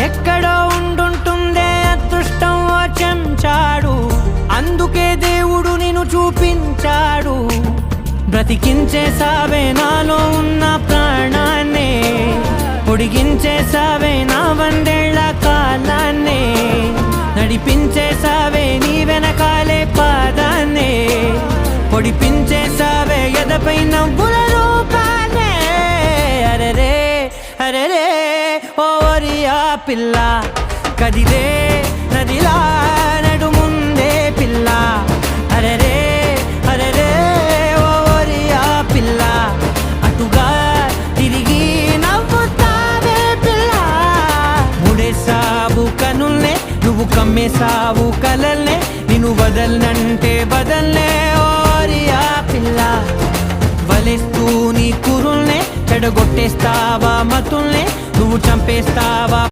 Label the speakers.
Speaker 1: ఎక్కడో ఉండుంటుందే అదృష్టం ఓ చెంచాడు, అందుకే దేవుడు నిన్ను చూపించాడు. బ్రతికించేసావే నాలో ఉన్న ప్రాణాన్నే, పొడిగించేసావే నా 100 ఏళ్ల కాలాన్నే, నడిపించేసావే నీ వెనకాలే పాదాన్నే, పొడిపించేసావే ఎదపై నవ్వుల రూపాన్నే. అరెరే అరెరే ఓ ఒరియా పిల్ల, కదిలే నదిలా నడుముందే పిల్ల. అరెరే అరెరే ఓ ఒరియా పిల్ల, అటుగా తిరిగి నవ్వుతావే పిల్ల. ముడేసావు కనుల్నే, నువ్వు కమ్మేసావు కలల్నే, నిన్ను వదల్నంటే బదల్నే ఓ ఒరియా పిల్ల. వలేస్తూ నీ కురుల్నే చెడగొట్టేస్తావా మతుల్నే, నువ్వు చంపేస్తావా